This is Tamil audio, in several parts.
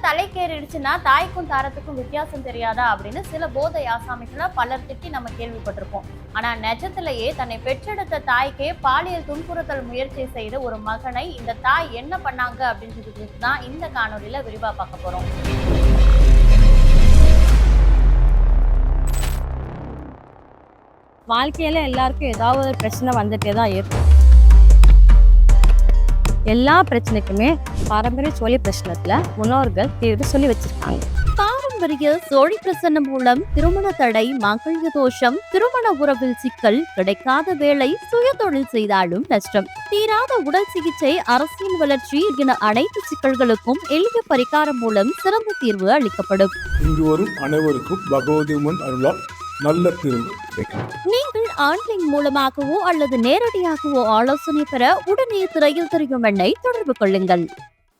தலைக்கேறிடுச்சுன்னா தாய்க்கும் தாரத்துக்கும் வித்தியாசம் தெரியாதா அப்படின்னு சில போதை ஆசாமிகளை பலர் திட்டி நம்ம கேள்விப்பட்டிருப்போம். ஆனா நிஜத்திலேயே தன்னை பெற்றெடுத்த தாய்க்கே பாலியல் துன்புறுத்தல் முயற்சி செய்த ஒரு மகனை இந்த தாய் என்ன பண்ணாங்க அப்படின்றது குறித்து தான் இந்த காணொலியில விரிவா பார்க்க போறோம். வாழ்க்கையில எல்லாருக்கும் ஏதாவது ஒரு பிரச்சனை வந்துட்டே தான் இருக்கும். எல்லா பிரச்சனைக்குமே பாரம்பரிய சோழி பிரச்சனத்துல முன்னோர்கள் தீர்வு சொல்லி வச்சிருக்காங்க. பாரம்பரிய சோழி பிரசன்னம் மூலம் திருமண தடை, மங்கள தோஷம், திருமண உறவில் சிக்கல், கிடைக்காத வேலை, சுய தொழில் செய்தாலும் நஷ்டம், தீராத உடல் சிகிச்சை, அரசியல் வளர்ச்சி என அனைத்து சிக்கல்களுக்கும் எளிய பரிகாரம் மூலம் சிறந்த தீர்வு அளிக்கப்படும். இங்கு வரும் அனைவருக்கும் பகவதி முன் அருளால் நல்ல தீர்வு. நீங்கள் ஆன்லைன் மூலமாகவோ அல்லது நேரடியாகவோ ஆலோசனை பெற உடனே திரையில் தெரியும் எண்ணை தொடர்பு கொள்ளுங்கள்.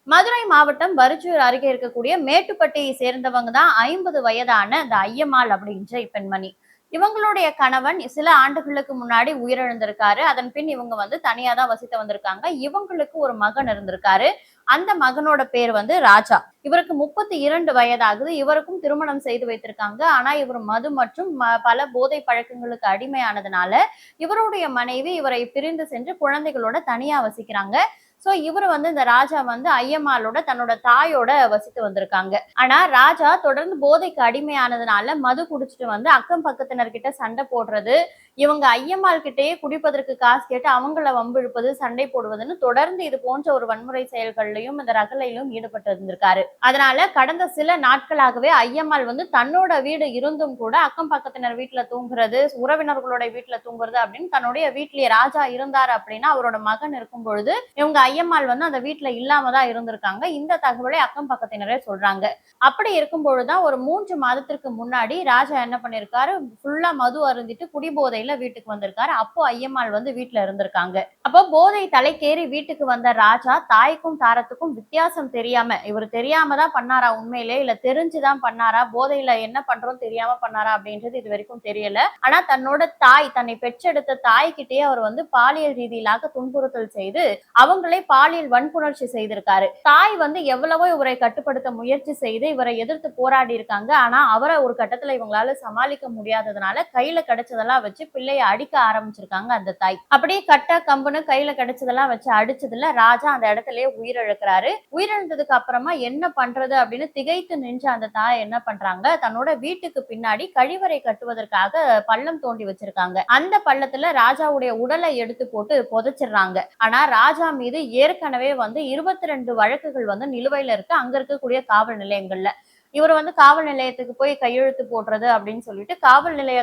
மதுரை மாவட்டம் பருச்சூர் அருகே இருக்கக்கூடிய மேட்டுப்பட்டியை சேர்ந்தவங்க தான் 50 வயதான இந்த ஐயம்மாள் அப்படின்ற பெண்மணி. இவங்களுடைய கணவன் சில ஆண்டுகளுக்கு முன்னாடி உயிரிழந்திருக்காரு. அதன் பின் இவங்க தனியா தான் வசித்து வந்திருக்காங்க. இவங்களுக்கு ஒரு மகன் இருந்திருக்காரு. அந்த மகனோட பேர் ராஜா. இவருக்கு 32 வயதாகுது. இவருக்கும் திருமணம் செய்து வைத்திருக்காங்க. ஆனா இவர் மது மற்றும் பல போதை பழக்கங்களுக்கு அடிமையானதுனால இவருடைய மனைவி இவரை பிரிந்து சென்று குழந்தைகளோட தனியா வசிக்கிறாங்க. சோ இவர் இந்த ராஜா ஐயம்மாளோட தன்னோட தாயோட வசித்து வந்திருக்காங்க. ஆனா ராஜா தொடர்ந்து போதைக்கு அடிமையானதுனால மது குடிச்சிட்டு அக்கம் பக்கத்தினர்கிட்ட சண்டை போடுறது, இவங்க ஐயம்மாள் கிட்டேயே குடிப்பதற்கு காசு கேட்டு அவங்கள வம்பு இழுப்பது, சண்டை போடுவதுன்னு தொடர்ந்து இது போன்ற ஒரு வன்முறை செயல்களிலும் இந்த ரகலையிலும் ஈடுபட்டு இருந்திருக்காரு. அதனால கடந்த சில நாட்களாகவே ஐயம்மாள் தன்னோட வீடு இருந்தும் கூட அக்கம் பக்கத்தினர் வீட்டுல தூங்குறது, உறவினர்களோட வீட்டுல தூங்குறது அப்படின்னு தன்னுடைய வீட்லயே ராஜா இருந்தாரு அப்படின்னா அவரோட மகன் இருக்கும் பொழுது இவங்க ஐயம்மாள் அந்த வீட்டுல இல்லாம தான் இருந்திருக்காங்க. இந்த தகவலை அக்கம் பக்கத்தினரே சொல்றாங்க. அப்படி இருக்கும் பொழுதுதான் ஒரு 3 மாதத்திற்கு முன்னாடி ராஜா என்ன பண்ணிருக்காரு, ஃபுல்லா மது அருந்திட்டு குடிபோதையில வீட்டுக்கு வந்திருக்காரு. அப்போ ஐயம்மாள் வீட்டுல இருந்திருக்காங்க. அப்போ போதை தலைக்கேறி வீட்டுக்கு வந்த ராஜா தாய்க்கும் தாரத்துக்கும் வித்தியாசம் தெரியாம, இவர் தெரியாம தான் பண்ணாரா உண்மையிலே இல்ல தெரிஞ்சுதான் பண்ணாரா, போதையில என்ன பண்றோம் தெரியாம பண்ணாரா அப்படின்றது இது வரைக்கும் தெரியல. ஆனா தன்னோட தாய், தன்னை பெற்றெடுத்த தாய்கிட்டயே அவர் பாலியல் ரீதியிலாக துன்புறுத்தல் செய்து அவங்களே பாலியல் வன்புணர்ச்சி செய்திருக்காரு. தாய் எவ்வளவோ இவரை கட்டுப்படுத்த முயற்சி செய்து இவரை எதிர்த்து போராடி இருக்காங்க. ஆனா அவரை ஒரு கட்டத்துல இவங்களால சமாளிக்க முடியாததுனால கையில கிடைச்சதெல்லாம் வச்சு பிள்ளைய அடிக்க ஆரம்பிச்சிருக்காங்க அந்த தாய். அப்படியே கட்ட கம்புன்னு கையில கிடைச்சதெல்லாம் வச்சு அடிச்சதுல ராஜா அந்த இடத்துலயே உயிரிழக்கிறாரு. உயிரிழந்ததுக்கு அப்புறமா என்ன பண்றது அப்படின்னு திகைத்து நின்ற அந்த தாய் என்ன பண்றாங்க, தன்னோட வீட்டுக்கு பின்னாடி கழிவறை கட்டுவதற்காக பள்ளம் தோண்டி வச்சிருக்காங்க. அந்த பள்ளத்துல ராஜாவுடைய உடலை எடுத்து போட்டு புதைச்சிடுறாங்க. ஆனா ராஜா மீது ஏற்கனவே 22 வழக்குகள் நிலுவையில இருக்கு அங்க இருக்கக்கூடிய காவல் நிலையங்கள்ல. இவர் காவல் நிலையத்துக்கு போய் கையெழுத்து போடுறது அப்படின்னு சொல்லிட்டு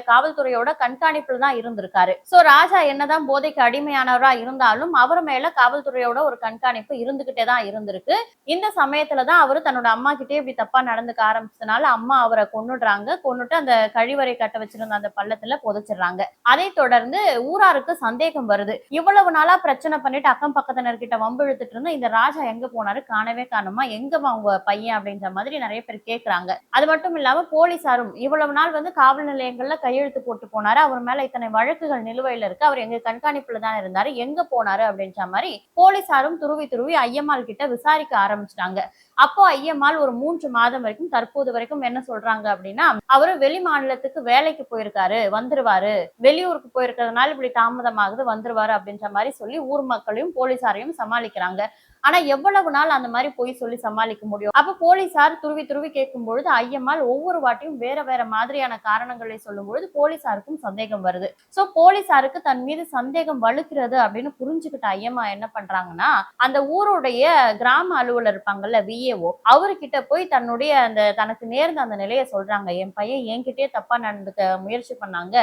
காவல்துறையோட கண்காணிப்புல தான் இருந்திருக்காரு. சோ ராஜா என்னதான் போதைக்கு அடிமையானவரா இருந்தாலும் அவர் மேல காவல்துறையோட ஒரு கண்காணிப்பு இருந்துகிட்டே தான் இருந்திருக்கு. இந்த சமயத்துலதான் அவரு தன்னோட அம்மா கிட்டே இப்படி தப்பா நடந்துக்க ஆரம்பிச்சதுனால அம்மா அவரை கொன்னுட்டு அந்த கழிவறை கட்ட வச்சிருந்த அந்த பள்ளத்துல புதைச்சிடுறாங்க. அதை தொடர்ந்து ஊராருக்கு சந்தேகம் வருது. இவ்வளவு நாளா பிரச்சனை பண்ணிட்டு அக்கம் பக்கத்தினர்கிட்ட வம்பு இழுத்துட்டு இருந்த இந்த ராஜா எங்க போனாரு, காணவே காணுமா, எங்கம்மா உங்க பையன் அப்படின்ற மாதிரி நிறைய பேர் கேக்குறாங்க. அது மட்டும் இல்லாம போலீசாரும் இவ்வளவு நாள் காவல் நிலையங்கள்ல கையெழுத்து போட்டு போனாரு, அவர் மேல இத்தனை வழக்குகள் நிலுவையில இருக்கு, அவர் எங்க கண்காணிப்புல தான் இருந்தாரு, எங்க போனாரு அப்படின்ற மாதிரி போலீசாரும் துருவி துருவி ஐயம்மாள் கிட்ட விசாரிக்க ஆரம்பிச்சிட்டாங்க. அப்போ ஐயம்மாள் ஒரு 3 மாதம் வரைக்கும் தற்போது வரைக்கும் என்ன சொல்றாங்க அப்படின்னா, அவரு வெளி மாநிலத்துக்கு வேலைக்கு போயிருக்காரு, வந்துருவாரு, வெளியூருக்கு போயிருக்கிறதுனால இப்படி தாமதமாகுது, வந்துருவாரு அப்படின்ற மாதிரி சொல்லி ஊர் மக்களையும் போலீசாரையும் சமாளிக்கிறாங்க. ஆனா எவ்வளவு நாள் அந்த மாதிரி போய் சொல்லி சமாளிக்க முடியும்? அப்ப போலீசார் துருவி துருவி கேட்கும் பொழுது ஐயம்மாள் ஒவ்வொரு வாட்டியும் வேற வேற மாதிரியான காரணங்களை சொல்லும் பொழுது போலீசாருக்கும் சந்தேகம் வருது. சோ போலீசாருக்கு தன் மீது சந்தேகம் வலுக்கிறது அப்படின்னு புரிஞ்சுக்கிட்ட ஐயம்மா என்ன பண்றாங்கன்னா, அந்த ஊருடைய கிராம அலுவலர் இருப்பாங்கல்ல, விஏஓ, அவர்கிட்ட போய் தன்னுடைய அந்த தனக்கு நேர்ந்த அந்த நிலையை சொல்றாங்க. என் பையன் என்கிட்டயே தப்பா நடந்துக்க முயற்சி பண்ணாங்க,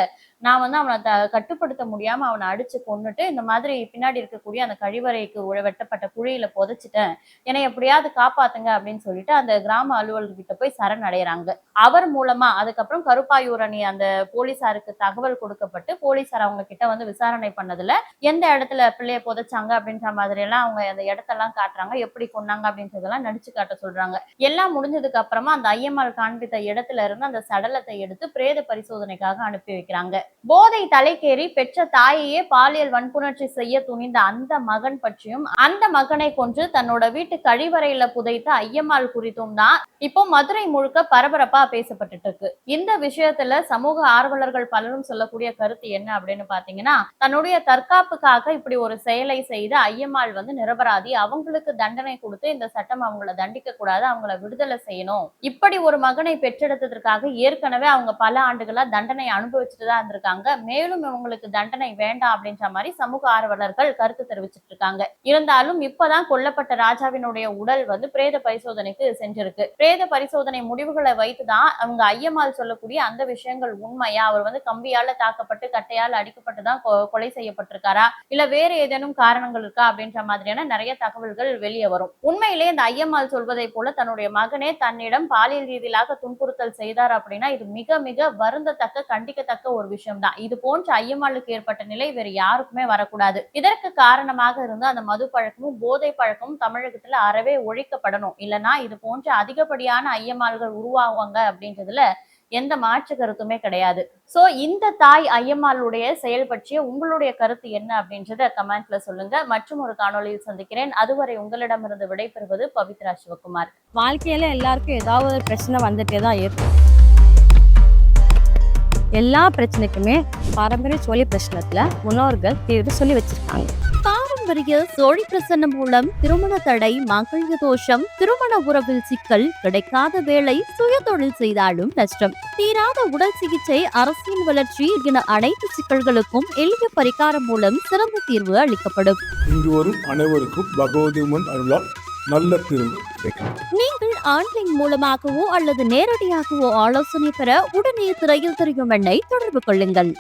நான் அவனை கட்டுப்படுத்த முடியாம அவனை அடிச்சு கொன்னுட்டு இந்த மாதிரி பின்னாடி இருக்கக்கூடிய அந்த கழிவறைக்கு வெட்டப்பட்ட குழியில புதைச்சிட்டேன், என்னை எப்படியாவது காப்பாத்துங்க அப்படின்னு சொல்லிட்டு அந்த கிராம அலுவலர்கிட்ட போய் சரணடைறாங்க. அவர் மூலமா அதுக்கப்புறம் கருப்பாயூர் அணி அந்த போலீசாருக்கு தகவல் கொடுக்கப்பட்டு போலீசார் அவங்க கிட்ட விசாரணை பண்ணதுல எந்த இடத்துல பிள்ளைய புதைச்சாங்க அப்படின்ற மாதிரி எல்லாம் அவங்க அந்த இடத்தெல்லாம் காட்டுறாங்க, எப்படி கொன்னாங்க அப்படின்றதெல்லாம் நடிச்சு காட்ட சொல்றாங்க. எல்லாம் முடிஞ்சதுக்கு அப்புறமா அந்த ஐயம்மாள் காண்பித்த இடத்துல இருந்து அந்த சடலத்தை எடுத்து பிரேத பரிசோதனைக்காக அனுப்பி வைக்கிறாங்க. போதை தலைக்கேறி பெற்ற தாயையே பாலியல் வன்புணர்ச்சி செய்ய துணிந்த அந்த மகன் பற்றியும் அந்த மகனை கொன்று தன்னோட வீட்டு கழிவறையில புதைத்த ஐயம்மாள் குறித்தும் தான் இப்போ மதுரை முழுக்க பரபரப்பா பேசப்பட்டுட்டு இருக்கு. இந்த விஷயத்துல சமூக ஆர்வலர்கள் பலரும் சொல்லக்கூடிய கருத்து என்ன அப்படின்னு பாத்தீங்கன்னா, தன்னுடைய தற்காப்புக்காக இப்படி ஒரு செயலை செய்த ஐயம்மாள் நிரபராதி, அவங்களுக்கு தண்டனை கொடுத்து இந்த சட்டம் அவங்கள தண்டிக்க கூடாது, அவங்கள விடுதலை செய்யணும். இப்படி ஒரு மகனை பெற்றெடுத்ததற்காக ஏற்கனவே அவங்க பல ஆண்டுகளா தண்டனை அனுபவிச்சுட்டு தான் இருந்திருக்காங்க. மேலும் இவங்களுக்கு தண்டனை வேண்டாம் அப்படின்ற மாதிரி சமூக ஆர்வலர்கள் கருத்து தெரிவிச்சிட்டு இருக்காங்க. இருந்தாலும் இப்பதான் கொல்லப்பட்ட ராஜாவினுடைய உடல் பிரேத பரிசோதனைக்கு சென்றிருக்கு. பிரேத பரிசோதனை முடிவுகளை வைத்துதான் அவங்க ஐயம்மாள் சொல்லக்கூடிய அந்த விஷயங்கள் உண்மையா, அவர் கம்பியால தாக்கப்பட்டு கட்டையால் அடிக்கப்பட்டுதான் கொலை செய்யப்பட்டிருக்காரா, இல்ல வேற ஏதேனும் காரணங்கள் இருக்கா அப்படின்ற மாதிரியான நிறைய தகவல்கள் வெளியே வரும். உண்மையிலே இந்த ஐயம்மாள் சொல்வதை போல தன்னுடைய மகனே தன்னிடம் பாலியல் ரீதியாக துன்புறுத்தல் செய்தார் அப்படின்னா இது மிக மிக வருந்தத்தக்க, கண்டிக்கத்தக்க ஒரு விஷயம் தான். இது போன்ற ஐயம்மாளுக்கு ஏற்பட்ட நிலை வேற யாருக்குமே வரக்கூடாது. இதற்கு காரணமாக இருந்து அந்த மது பழக்கமும் போதை பழக்கமும் தமிழகத்துல அறவே ஒழிக்கப்படணும். இல்லைன்னா இது போன்ற அதிகப்படியான ஐயம்மாள்கள் உருவாகுவாங்க அப்படின்றதுல எந்த மாற்று கருத்துமே கிடையாது. சோ இந்த தாய் ஐயம்மாளுடைய செயல் பற்றிய உங்களுடைய கருத்து என்ன அப்படின்றத கமெண்ட்ல சொல்லுங்க. மற்றும் ஒரு காணொளியில் சந்திக்கிறேன். அதுவரை உங்களிடமிருந்து விடைபெறுவது பவித்ரா சிவகுமார். வாழ்க்கையில எல்லாருக்கும் ஏதாவது ஒரு பிரச்சனை வந்துட்டே தான் இருக்கும். எல்லா பிரச்சனைக்குமே பாரம்பரிய சோழி பிரச்சனத்துல முன்னோர்கள் தீர்வு சொல்லி வச்சிருக்காங்க. பாரம்பரிய சோழி பிரசன்னம் மூலம் திருமண தடை, மங்கள்ய தோஷம், திருமண உறவில் சிக்கல், கிடைக்காத வேலை, சுய தொழில் செய்தாலும் நஷ்டம், தீராத உடல் சிகிச்சை, அரசியல் வளர்ச்சி என அனைத்து சிக்கல்களுக்கும் எளிய பரிகாரம் மூலம் சிறந்த தீர்வு அளிக்கப்படும். இங்கு வரும் அனைவருக்கும் பகவதி அம்மன் அருளால் நல்ல தீர்வு கிடைக்கும். நீங்கள் ஆன்லைன் மூலமாகவோ அல்லது நேரடியாகவோ ஆலோசனை பெற உடனே திரையில் தெரியும் எண்ணை தொடர்பு கொள்ளுங்கள்.